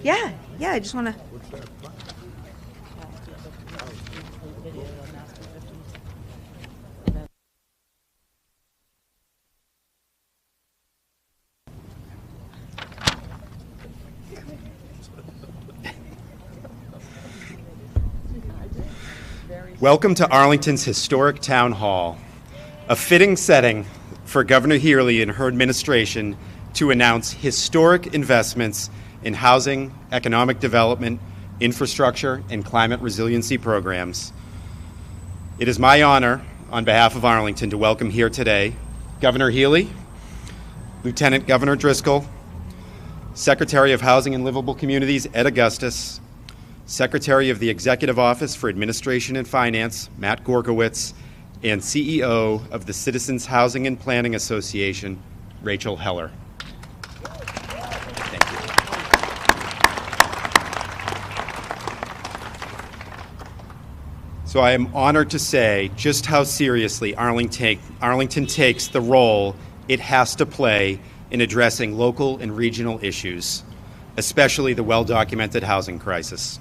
Yeah, I just want to. Welcome to Arlington's historic town hall, a fitting setting for Governor Healey and her administration to announce historic investments in housing, economic development, infrastructure, and climate resiliency programs. It is my honor, on behalf of Arlington, to welcome here today Governor Healey, Lieutenant Governor Driscoll, Secretary of Housing and Livable Communities Ed Augustus, Secretary of the Executive Office for Administration and Finance Matt Gorzkowicz, and CEO of the Citizens Housing and Planning Association Rachel Heller. Thank you. So I am honored to say just how seriously Arlington takes the role it has to play in addressing local and regional issues, especially the well-documented housing crisis.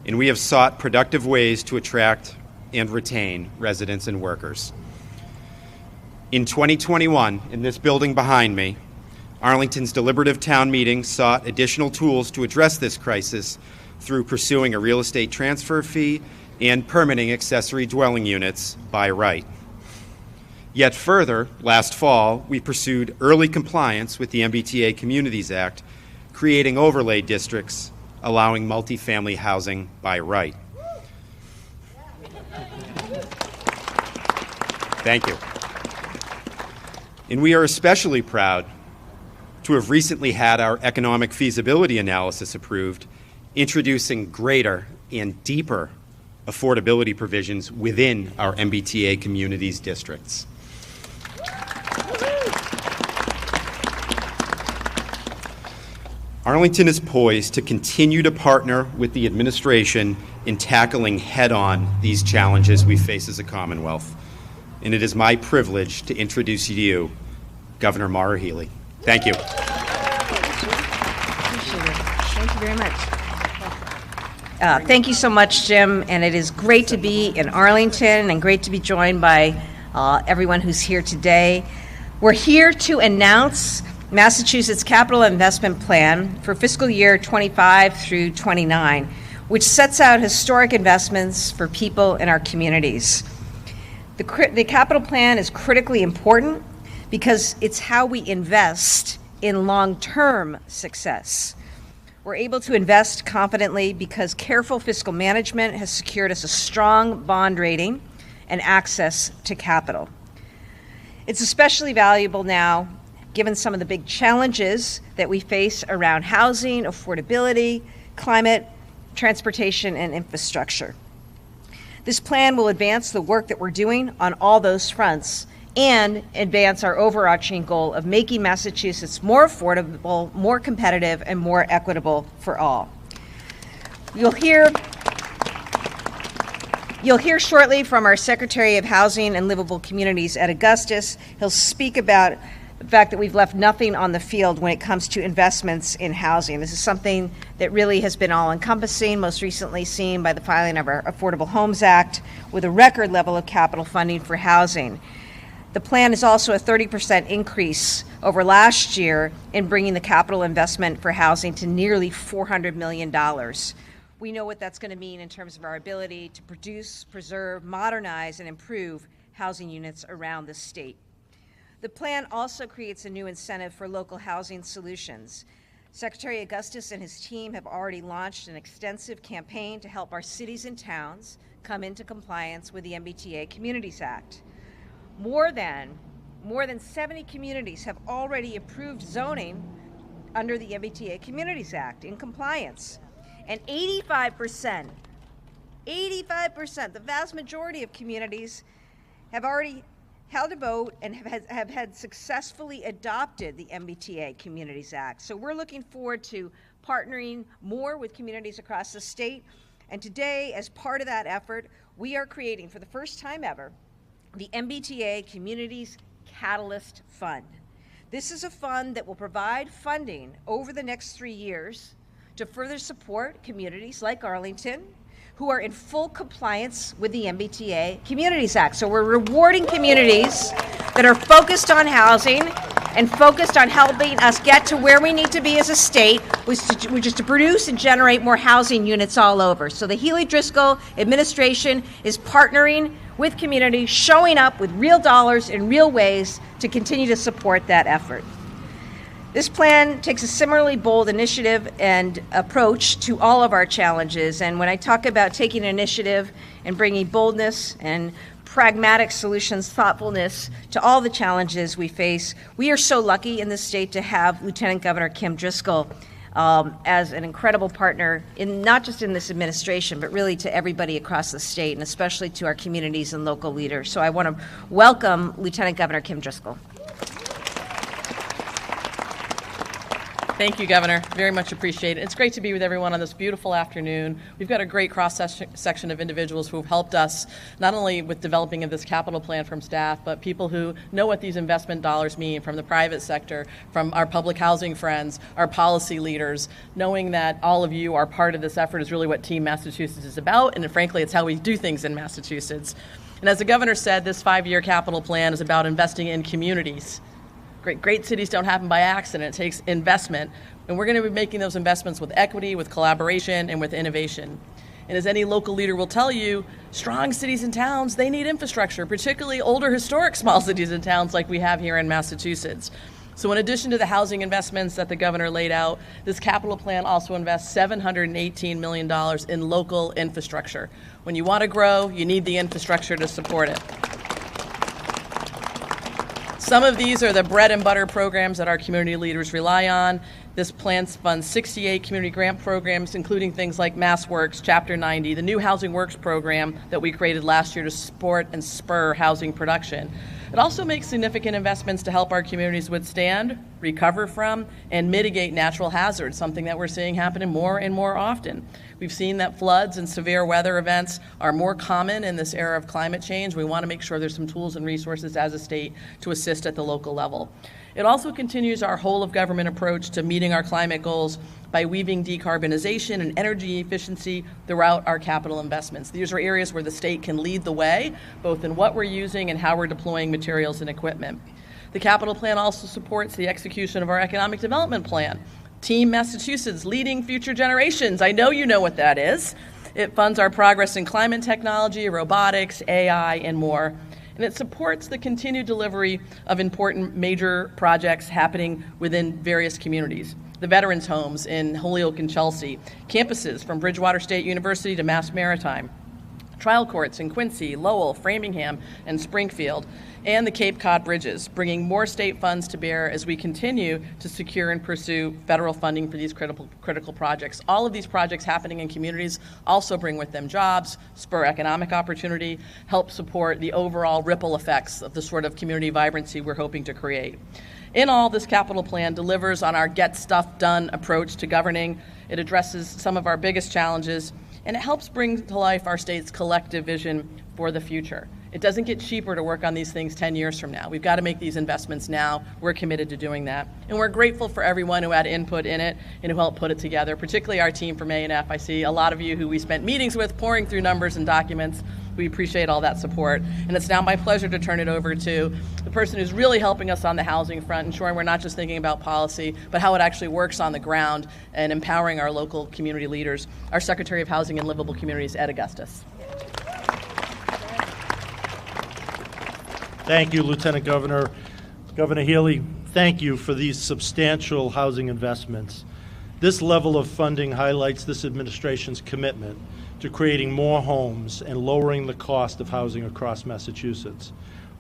And we have sought productive ways to attract and retain residents and workers. In 2021, in this building behind me, Arlington's deliberative town meeting sought additional tools to address this crisis through pursuing a real estate transfer fee and permitting accessory dwelling units by right. Yet further, last fall, we pursued early compliance with the MBTA Communities Act, creating overlay districts allowing multifamily housing by right. Thank you. And we are especially proud to have recently had our economic feasibility analysis approved, introducing greater and deeper affordability provisions within our MBTA communities districts. Arlington is poised to continue to partner with the administration in tackling head-on these challenges we face as a Commonwealth. And it is my privilege to introduce to you Governor Maura Healey. Thank you. Appreciate it. Thank you very much. Thank you so much, Jim, and it is great to be in Arlington and great to be joined by everyone who's here today. We're here to announce Massachusetts Capital Investment Plan for fiscal year 25 through 29, which sets out historic investments for people in our communities. The capital plan is critically important because it's how we invest in long-term success. We're able to invest confidently because careful fiscal management has secured us a strong bond rating and access to capital. It's especially valuable now given some of the big challenges that we face around housing, affordability, climate, transportation, and infrastructure. This plan will advance the work that we're doing on all those fronts and advance our overarching goal of making Massachusetts more affordable, more competitive, and more equitable for all. You'll hear shortly from our Secretary of Housing and Livable Communities Ed Augustus. He'll speak about the fact that we've left nothing on the field when it comes to investments in housing. This is something that really has been all-encompassing, most recently seen by the filing of our Affordable Homes Act with a record level of capital funding for housing. The plan is also a 30% increase over last year in bringing the capital investment for housing to nearly $400 million. We know what that's going to mean in terms of our ability to produce, preserve, modernize, and improve housing units around the state. The plan also creates a new incentive for local housing solutions. Secretary Augustus and his team have already launched an extensive campaign to help our cities and towns come into compliance with the MBTA Communities Act. More than 70 communities have already approved zoning under the MBTA Communities Act in compliance. And 85%, the vast majority of communities have already held a vote and have had successfully adopted the MBTA Communities Act. So we're looking forward to partnering more with communities across the state. And today, as part of that effort, we are creating, for the first time ever, the MBTA Communities Catalyst Fund. This is a fund that will provide funding over the next 3 years to further support communities like Arlington who are in full compliance with the MBTA Communities Act. So we're rewarding communities that are focused on housing and focused on helping us get to where we need to be as a state, which is to produce and generate more housing units all over. So the Healey-Driscoll administration is partnering with communities, showing up with real dollars in real ways to continue to support that effort. This plan takes a similarly bold initiative and approach to all of our challenges. And when I talk about taking initiative and bringing boldness and pragmatic solutions, thoughtfulness to all the challenges we face, we are so lucky in this state to have Lieutenant Governor Kim Driscoll as an incredible partner, not just in this administration, but really to everybody across the state, and especially to our communities and local leaders. So I want to welcome Lieutenant Governor Kim Driscoll. Thank you, Governor. Very much appreciated. It's great to be with everyone on this beautiful afternoon. We've got a great cross-section of individuals who have helped us not only with developing of this capital plan from staff, but people who know what these investment dollars mean from the private sector, from our public housing friends, our policy leaders. Knowing that all of you are part of this effort is really what Team Massachusetts is about, and frankly, it's how we do things in Massachusetts. And as the Governor said, this 5-year capital plan is about investing in communities. Great cities don't happen by accident. It takes investment, and we're going to be making those investments with equity, with collaboration, and with innovation. And as any local leader will tell you, strong cities and towns, they need infrastructure, particularly older historic small cities and towns like we have here in Massachusetts. So in addition to the housing investments that the Governor laid out, this capital plan also invests $718 million in local infrastructure. When you want to grow, you need the infrastructure to support it. Some of these are the bread and butter programs that our community leaders rely on. This plan funds 68 community grant programs, including things like MassWorks, Chapter 90, the new Housing Works program that we created last year to support and spur housing production. It also makes significant investments to help our communities withstand, recover from, and mitigate natural hazards, something that we're seeing happening more and more often. We've seen that floods and severe weather events are more common in this era of climate change. We want to make sure there's some tools and resources as a state to assist at the local level. It also continues our whole of government approach to meeting our climate goals by weaving decarbonization and energy efficiency throughout our capital investments. These are areas where the state can lead the way, both in what we're using and how we're deploying materials and equipment. The capital plan also supports the execution of our economic development plan. Team Massachusetts, leading future generations. I know you know what that is. It funds our progress in climate technology, robotics, AI, and more. And it supports the continued delivery of important major projects happening within various communities. The veterans' homes in Holyoke and Chelsea, campuses from Bridgewater State University to Mass Maritime, trial courts in Quincy, Lowell, Framingham, and Springfield, and the Cape Cod bridges, bringing more state funds to bear as we continue to secure and pursue federal funding for these critical projects. All of these projects happening in communities also bring with them jobs, spur economic opportunity, help support the overall ripple effects of the sort of community vibrancy we're hoping to create. In all, this capital plan delivers on our get stuff done approach to governing. It addresses some of our biggest challenges, and it helps bring to life our state's collective vision for the future. It doesn't get cheaper to work on these things 10 years from now. We've got to make these investments now. We're committed to doing that. And we're grateful for everyone who had input in it and who helped put it together, particularly our team from A&F. I see a lot of you who we spent meetings with, pouring through numbers and documents. We appreciate all that support. And it's now my pleasure to turn it over to the person who's really helping us on the housing front, ensuring we're not just thinking about policy, but how it actually works on the ground and empowering our local community leaders, our Secretary of Housing and Livable Communities, Ed Augustus. Thank you, Lieutenant Governor. Governor Healey, thank you for these substantial housing investments. This level of funding highlights this administration's commitment to creating more homes and lowering the cost of housing across Massachusetts.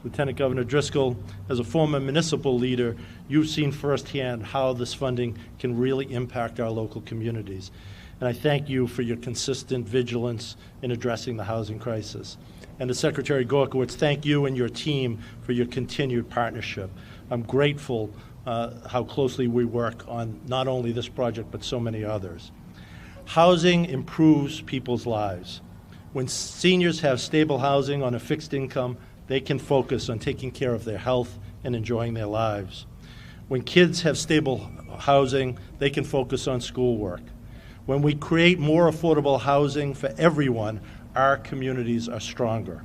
Lieutenant Governor Driscoll, as a former municipal leader, you've seen firsthand how this funding can really impact our local communities. And I thank you for your consistent vigilance in addressing the housing crisis. And to Secretary Gorzkowicz, thank you and your team for your continued partnership. I'm grateful how closely we work on not only this project, but so many others. Housing improves people's lives. When seniors have stable housing on a fixed income, they can focus on taking care of their health and enjoying their lives. When kids have stable housing, they can focus on schoolwork. When we create more affordable housing for everyone, our communities are stronger.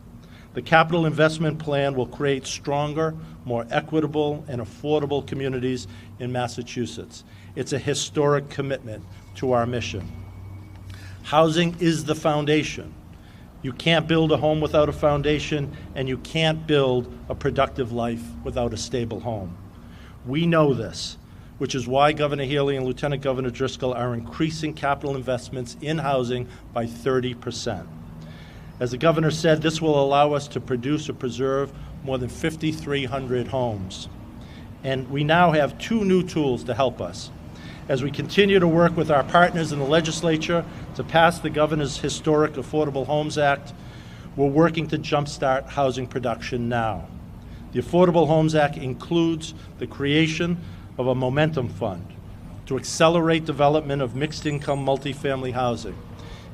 The capital investment plan will create stronger, more equitable, and affordable communities in Massachusetts. It's a historic commitment to our mission. Housing is the foundation. You can't build a home without a foundation, and you can't build a productive life without a stable home. We know this, which is why Governor Healey and Lieutenant Governor Driscoll are increasing capital investments in housing by 30%. As the governor said, this will allow us to produce or preserve more than 5,300 homes. And we now have 2 new tools to help us. As we continue to work with our partners in the legislature to pass the governor's historic Affordable Homes Act, we're working to jumpstart housing production now. The Affordable Homes Act includes the creation of a momentum fund to accelerate development of mixed-income multifamily housing.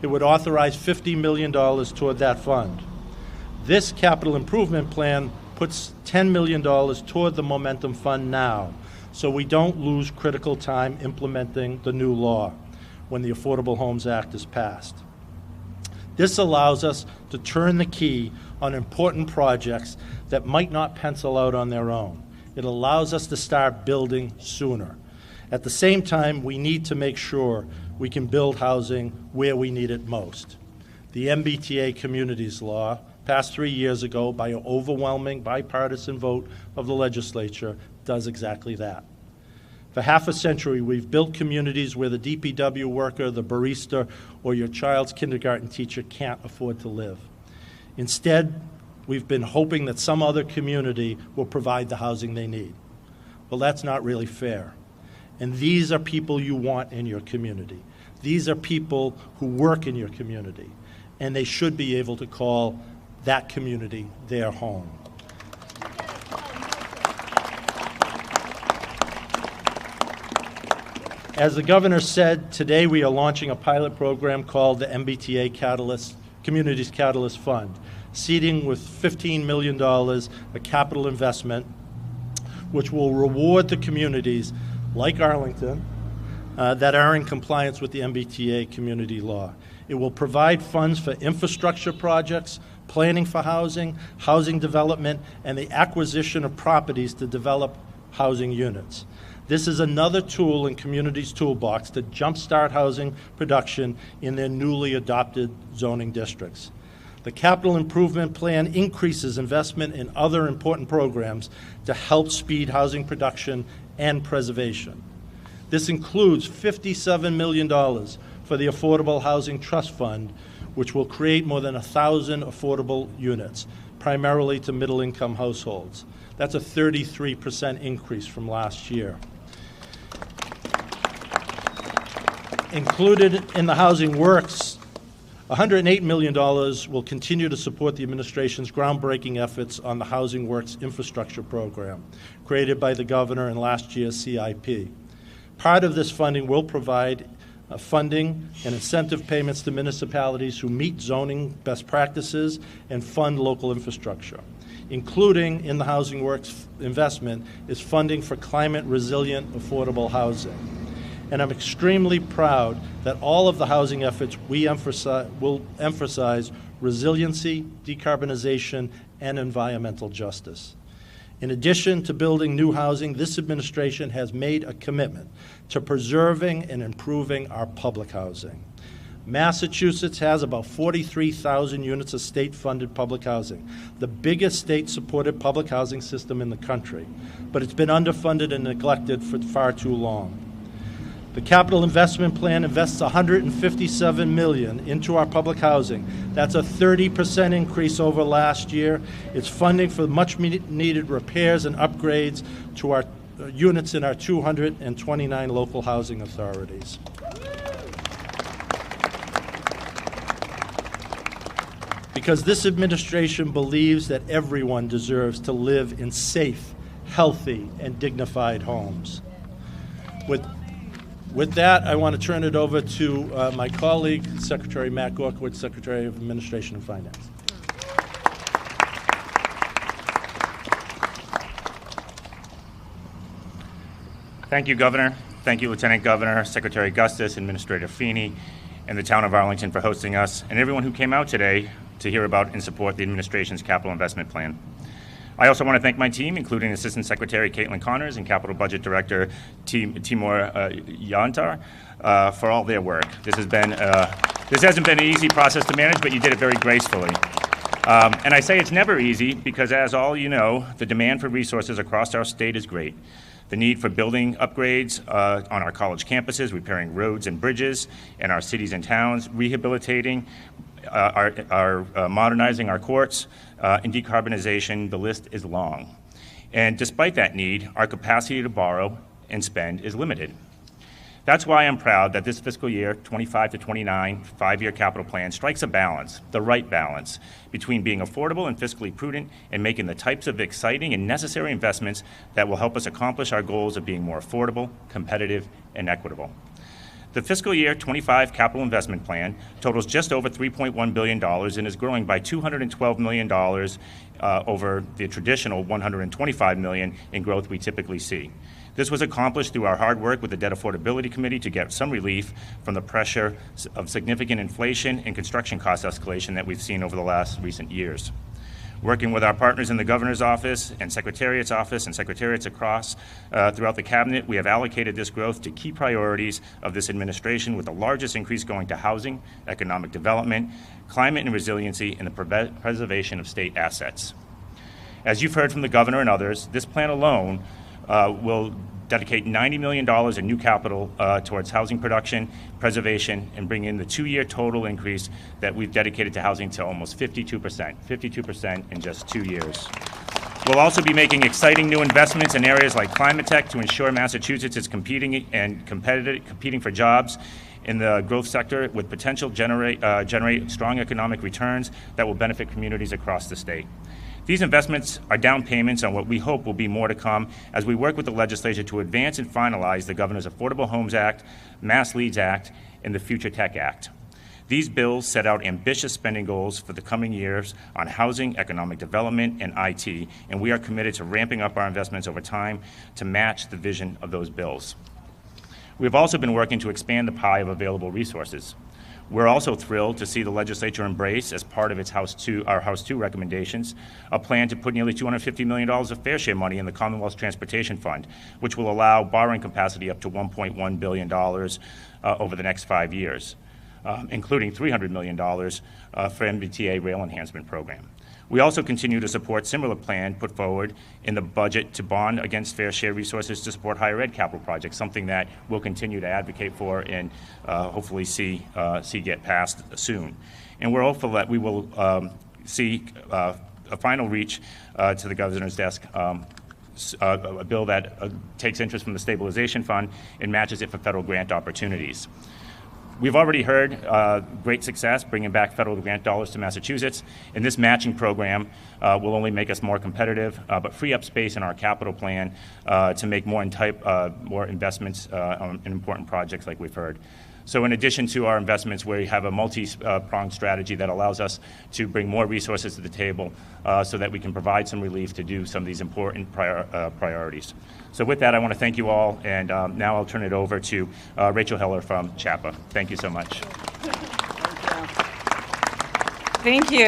It would authorize $50 million toward that fund. This capital improvement plan puts $10 million toward the momentum fund now, so we don't lose critical time implementing the new law when the Affordable Homes Act is passed. This allows us to turn the key on important projects that might not pencil out on their own. It allows us to start building sooner. At the same time, we need to make sure we can build housing where we need it most. The MBTA Communities Law, passed 3 years ago by an overwhelming bipartisan vote of the legislature, does exactly that. For half a century, we've built communities where the DPW worker, the barista, or your child's kindergarten teacher can't afford to live. Instead, we've been hoping that some other community will provide the housing they need. Well, that's not really fair. And these are people you want in your community. These are people who work in your community, and they should be able to call that community their home. As the governor said, today we are launching a pilot program called the MBTA Communities Catalyst Fund, seeding with $15 million a capital investment, which will reward the communities like Arlington that are in compliance with the MBTA community law. It will provide funds for infrastructure projects, planning for housing, housing development, and the acquisition of properties to develop housing units. This is another tool in communities' toolbox to jumpstart housing production in their newly adopted zoning districts. The capital improvement plan increases investment in other important programs to help speed housing production and preservation. This includes $57 million for the Affordable Housing Trust Fund, which will create more than 1,000 affordable units, primarily to middle-income households. That's a 33% increase from last year. Included in the Housing Works, $108 million will continue to support the administration's groundbreaking efforts on the Housing Works infrastructure program, created by the governor in last year's CIP. Part of this funding will provide funding and incentive payments to municipalities who meet zoning best practices and fund local infrastructure. Including in the Housing Works investment is funding for climate-resilient, affordable housing. And I'm extremely proud that all of the housing efforts will emphasize resiliency, decarbonization, and environmental justice. In addition to building new housing, this administration has made a commitment to preserving and improving our public housing. Massachusetts has about 43,000 units of state-funded public housing, the biggest state-supported public housing system in the country, but it's been underfunded and neglected for far too long. The capital investment plan invests $157 million into our public housing. That's a 30% increase over last year. It's funding for much-needed repairs and upgrades to our units in our 229 local housing authorities. Because this administration believes that everyone deserves to live in safe, healthy, and dignified homes. With that, I want to turn it over to my colleague, Secretary Matt Gorzkowicz, Secretary of Administration and Finance. Thank you, Governor. Thank you, Lieutenant Governor, Secretary Augustus, Administrator Feeney, and the town of Arlington for hosting us, and everyone who came out today to hear about and support the administration's capital investment plan. I also want to thank my team, including Assistant Secretary Caitlin Connors and Capital Budget Director Timur Yantar, for all their work. This hasn't been an easy process to manage, but you did it very gracefully. And I say it's never easy because, as all you know, the demand for resources across our state is great. The need for building upgrades on our college campuses, repairing roads and bridges in our cities and towns, rehabilitating, modernizing our courts, and decarbonization, the list is long. And despite that need, our capacity to borrow and spend is limited. That's why I'm proud that this fiscal year 25 to 29 five-year capital plan strikes a balance, the right balance, between being affordable and fiscally prudent and making the types of exciting and necessary investments that will help us accomplish our goals of being more affordable, competitive, and equitable. The fiscal year 25 capital investment plan totals just over $3.1 billion and is growing by $212 million over the traditional $125 million in growth we typically see. This was accomplished through our hard work with the Debt Affordability Committee to get some relief from the pressure of significant inflation and construction cost escalation that we've seen over the last recent years. Working with our partners in the Governor's office and Secretariat's office and secretariats across throughout the Cabinet, we have allocated this growth to key priorities of this administration, with the largest increase going to housing, economic development, climate and resiliency, and the preservation of state assets. As you've heard from the Governor and others, this plan alone will dedicate $90 million in new capital towards housing production, preservation, and bring in the two-year total increase that we've dedicated to housing to almost 52% in just 2 years. We'll also be making exciting new investments in areas like climate tech to ensure Massachusetts is competing for jobs in the growth sector with potential generate strong economic returns that will benefit communities across the state. These investments are down payments on what we hope will be more to come as we work with the legislature to advance and finalize the Governor's Affordable Homes Act, Mass Leads Act, and the Future Tech Act. These bills set out ambitious spending goals for the coming years on housing, economic development, and IT, and we are committed to ramping up our investments over time to match the vision of those bills. We have also been working to expand the pie of available resources. We're also thrilled to see the legislature embrace, as part of its our House 2 recommendations, a plan to put nearly $250 million of fair share money in the Commonwealth's Transportation Fund, which will allow borrowing capacity up to $1.1 billion over the next 5 years, including $300 million for MBTA rail enhancement program. We also continue to support similar plan put forward in the budget to bond against fair share resources to support higher ed capital projects, something that we'll continue to advocate for and hopefully see get passed soon. And we're hopeful that we will see a final reach to the Governor's desk, a bill that takes interest from the Stabilization Fund and matches it for federal grant opportunities. We've already heard great success bringing back federal grant dollars to Massachusetts, and this matching program will only make us more competitive, but free up space in our capital plan to make more investments in important projects like we've heard. So in addition to our investments, we have a multi-pronged strategy that allows us to bring more resources to the table so that we can provide some relief to do some of these important priorities. So with that, I want to thank you all, and now I'll turn it over to Rachel Heller from CHAPA. Thank you so much. Thank you.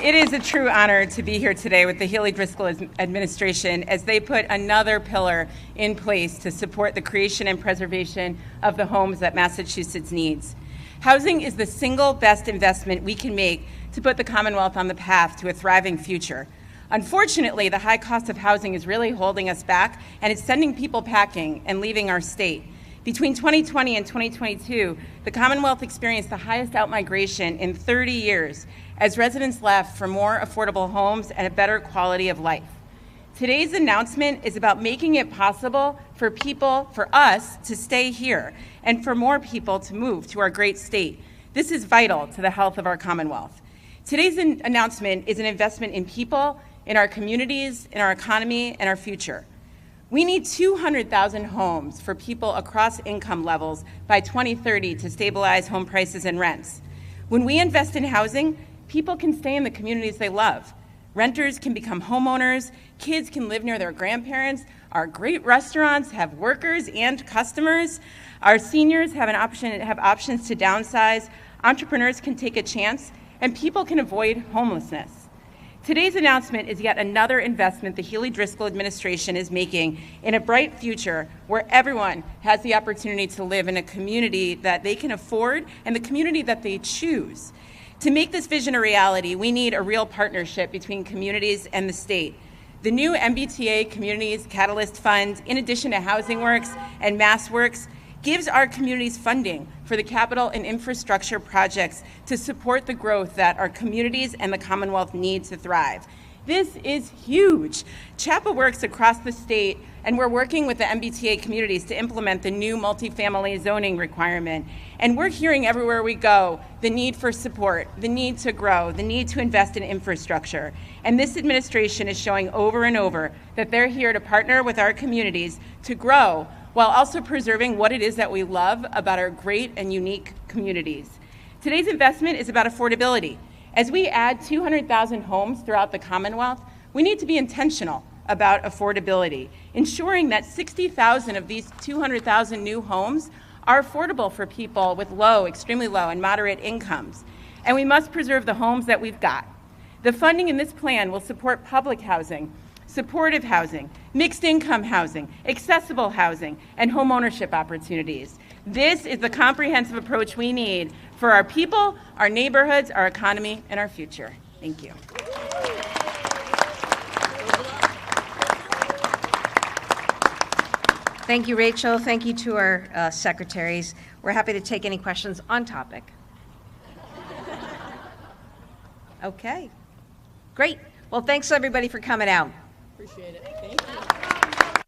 It is a true honor to be here today with the Healey-Driscoll administration as they put another pillar in place to support the creation and preservation of the homes that Massachusetts needs. Housing is the single best investment we can make to put the Commonwealth on the path to a thriving future. Unfortunately, the high cost of housing is really holding us back, and it's sending people packing and leaving our state. Between 2020 and 2022, the Commonwealth experienced the highest outmigration in 30 years as residents left for more affordable homes and a better quality of life. Today's announcement is about making it possible for us to stay here and for more people to move to our great state. This is vital to the health of our Commonwealth. Today's announcement is an investment in people, in our communities, in our economy, and our future. We need 200,000 homes for people across income levels by 2030 to stabilize home prices and rents. When we invest in housing, people can stay in the communities they love. Renters can become homeowners, kids can live near their grandparents, our great restaurants have workers and customers, our seniors have options to downsize, entrepreneurs can take a chance, and people can avoid homelessness. Today's announcement is yet another investment the Healey-Driscoll administration is making in a bright future where everyone has the opportunity to live in a community that they can afford and the community that they choose. To make this vision a reality, we need a real partnership between communities and the state. The new MBTA Communities Catalyst Fund, in addition to Housing Works and MassWorks, gives our communities funding for the capital and infrastructure projects to support the growth that our communities and the Commonwealth need to thrive. This is huge. CHAPA works across the state, and we're working with the MBTA communities to implement the new multifamily zoning requirement. And we're hearing everywhere we go the need for support, the need to grow, the need to invest in infrastructure. And this administration is showing over and over that they're here to partner with our communities to grow while also preserving what it is that we love about our great and unique communities. Today's investment is about affordability. As we add 200,000 homes throughout the Commonwealth, we need to be intentional about affordability, ensuring that 60,000 of these 200,000 new homes are affordable for people with low, extremely low, and moderate incomes. And we must preserve the homes that we've got. The funding in this plan will support public housing, supportive housing, mixed income housing, accessible housing, and home ownership opportunities. This is the comprehensive approach we need for our people, our neighborhoods, our economy, and our future. Thank you. Thank you, Rachel. Thank you to our secretaries. We're happy to take any questions on topic. Okay, great. Well, thanks everybody for coming out. Appreciate it. Thank you.